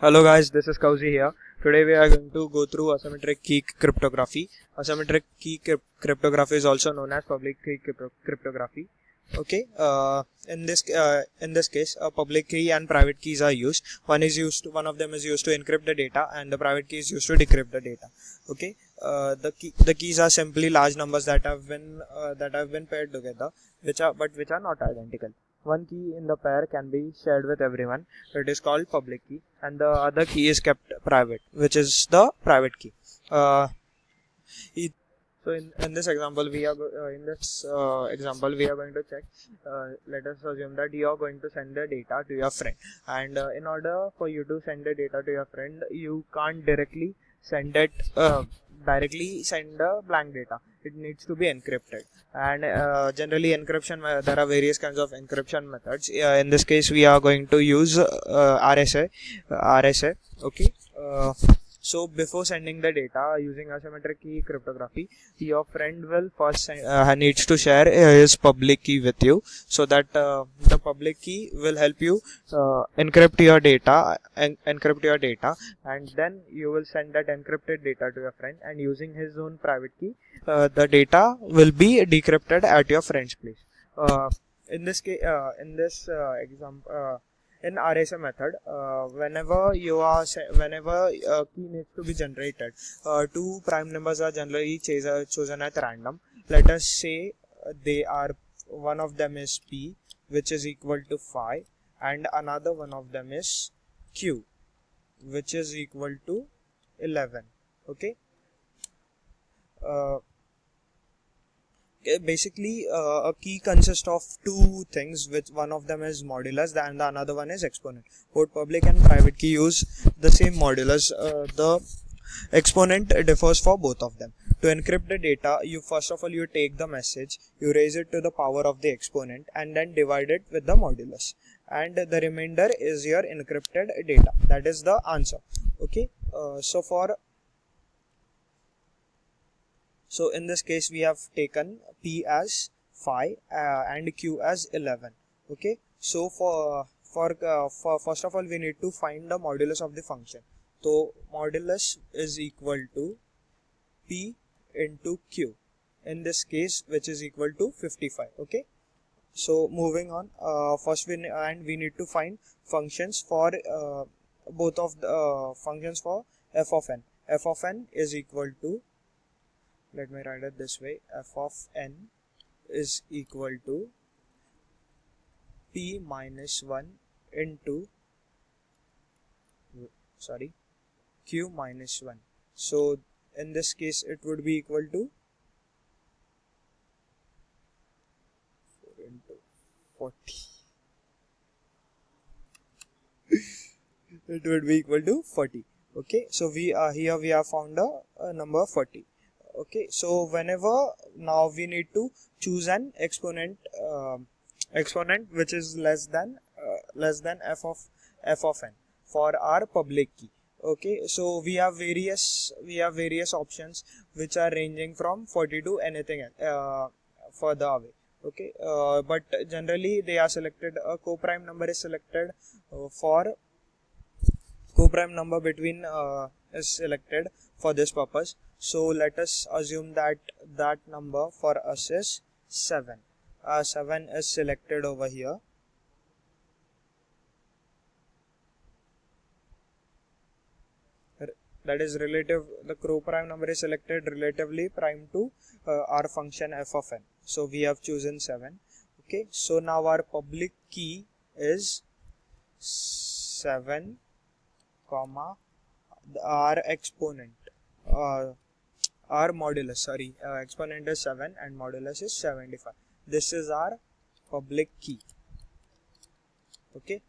Hello guys, this is Kausi here. Today we are going to go through asymmetric key cryptography. Asymmetric key cryptography is also known as public key cryptography. Okay, in this case, public key and private keys are used. One of them is used to encrypt the data, and the private key is used to decrypt the data. Okay, the keys are simply large numbers that have been paired together, which are not identical. One key in the pair can be shared with everyone. It is called public key, and the other key is kept private, which is the private key. Uh, e- so in this example, we are going to check. Let us assume that you are going to send the data to your friend, and in order for you to send the data to your friend, you can't directly send the blank data. It needs to be encrypted, and generally encryption, there are various kinds of encryption methods. In this case, we are going to use RSA. Okay. So before sending the data using asymmetric key cryptography, your friend will first needs to share his public key with you, so that the public key will help you encrypt your data, and then you will send that encrypted data to your friend, and using his own private key, the data will be decrypted at your friend's place. In this case, in this example. In RSA method, whenever a key needs to be generated, two prime numbers are generally chosen at random. Let us say they are one of them is P, which is equal to 5, and another one of them is Q, which is equal to 11. Okay. Uh, Basically, a key consists of two things, which one of them is modulus and the another one is exponent. Both public and private key use the same modulus. The exponent differs for both of them. To encrypt the data, you take the message, you raise it to the power of the exponent, and then divide it with the modulus, and the remainder is your encrypted data. That is the answer. Okay. So in this case, we have taken P as 5 and Q as 11. Okay. So for first of all, we need to find the modulus of the function. So modulus is equal to P into Q. In this case, which is equal to 55. Okay. So moving on, we need to find functions for both of the functions for f of n. F of n is equal to, let me write it this way, f of n is equal to p minus 1 into q minus 1. So in this case it would be equal to 4 into 40. It would be equal to 40. Okay, so we are here, we have found a number 40. Okay, so whenever now we need to choose an exponent which is less than f of n for our public key. Okay, so we have various options which are ranging from 40 to anything further away. Okay, but generally they are selected. A co-prime number is selected for co-prime number between is selected for this purpose. So let us assume that that number for us is 7. 7 is selected over here. That is relative, the co-prime number is selected relatively prime to our function f of n. So we have chosen 7. Okay, so now our public key is 7, comma, our exponent, our modulus, exponent is 7 and modulus is 75. This is our public key. Okay.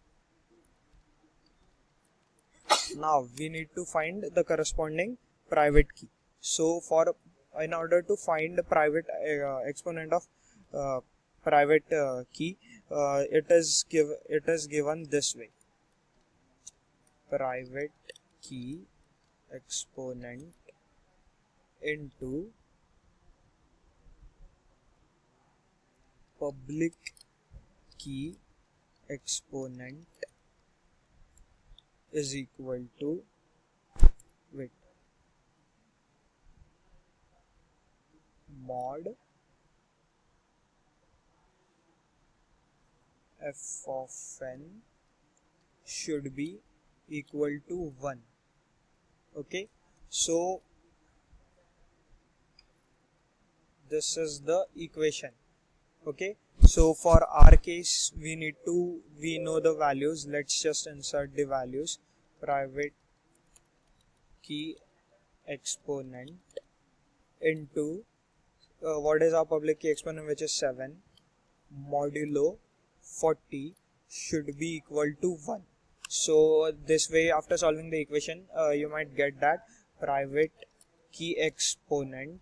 Now we need to find the corresponding private key. So in order to find the private exponent of private key, it is given this way: private key exponent into public key exponent is equal to, wait, mod f of n should be equal to 1. Okay, so this is the equation. Okay, so for our case we know the values. Let's just insert the values. Private key exponent into what is our public key exponent, which is 7, modulo 40 should be equal to 1. So this way, after solving the equation, you might get that private key exponent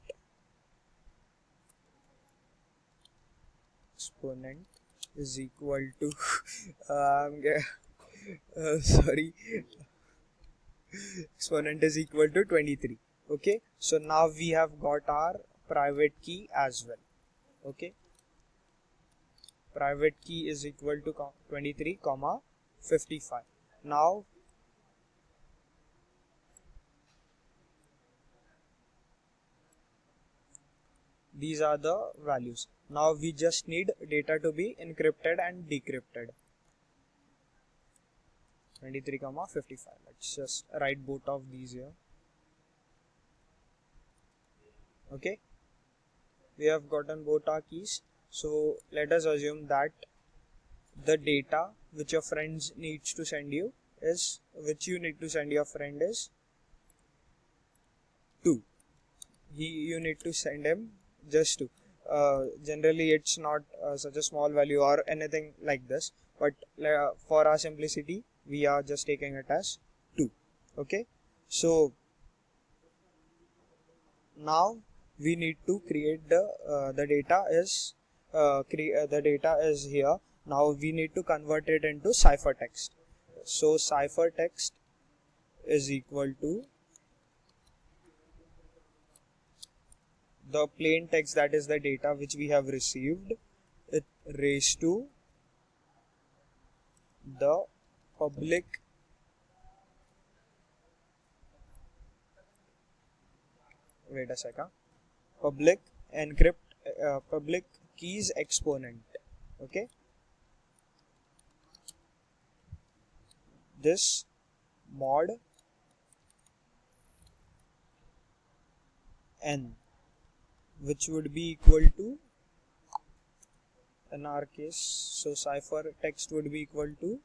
is equal to sorry, exponent is equal to 23. Okay, so now we have got our private key as well. Okay, private key is equal to 23 comma 55. Now these are the values. Now we just need data to be encrypted and decrypted. 23 comma 55. Let's just write both of these here. Okay, we have gotten both our keys. So let us assume that the data which your friends needs to send you is, which you need to send your friend is 2. You need to send him just 2. Generally it's not such a small value or anything like this, but for our simplicity we are just taking it as 2. Okay, so now we need to create the data is the data is here. Now we need to convert it into ciphertext. So ciphertext is equal to the plain text, that is the data which we have received, it raised to the public public public keys exponent. Okay, this mod n, which would be equal to, in our case, so ciphertext would be equal to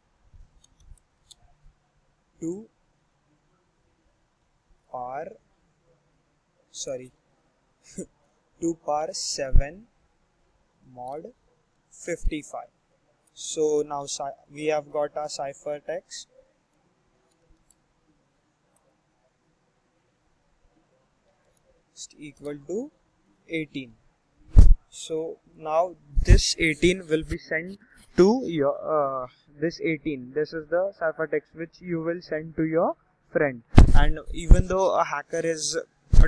2 power 7 mod 55. So now we have got our ciphertext equal to 18. So now this 18 will be sent to your this is the ciphertext which you will send to your friend. And even though a hacker is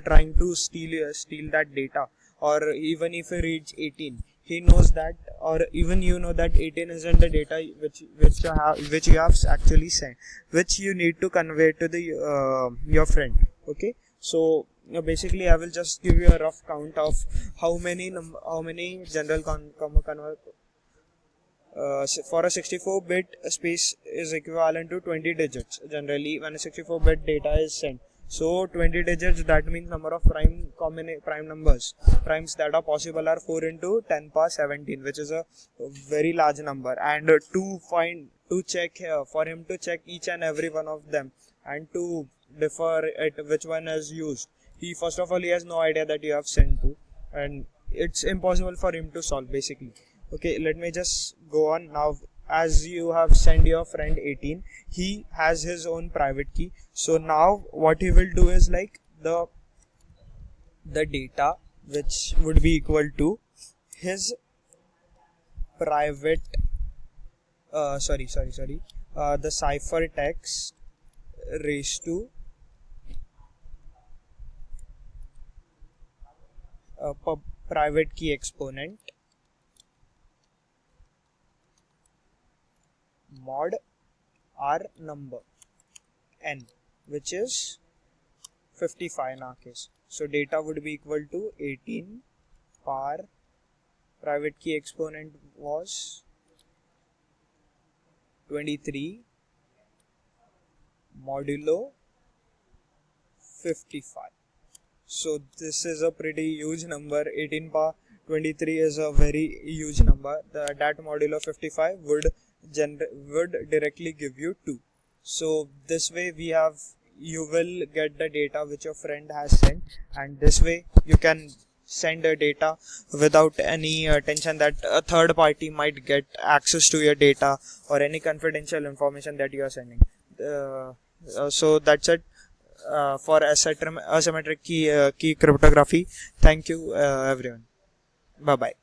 trying to steal that data, or even if he reads 18, he knows that, or even you know that 18 isn't the data which you have actually sent, which you need to convey to the your friend. Okay, so basically I will just give you a rough count of how many general for a 64-bit space is equivalent to 20 digits generally when a 64-bit data is sent. So 20 digits, that means number of prime numbers, primes that are possible are 4 into 10 power 17, which is a very large number. And to check for him to check each and every one of them and to differ at which one is used, he first of all he has no idea that you have sent to, and it's impossible for him to solve basically. Okay, let me just go on now. As you have sent your friend 18, he has his own private key. So now what he will do is, like, the data which would be equal to his private the ciphertext raised to private key exponent mod r number. n, which is 55 in our case. So data would be equal to 18 power private key exponent was 23 modulo 55. So this is a pretty huge number. 18 power 23 is a very huge number. That modulo 55 would directly give you 2. So this way you will get the data which your friend has sent, and this way you can send the data without any tension that a third party might get access to your data or any confidential information that you are sending. So that's it for asymmetric key cryptography. Thank you everyone. Bye bye.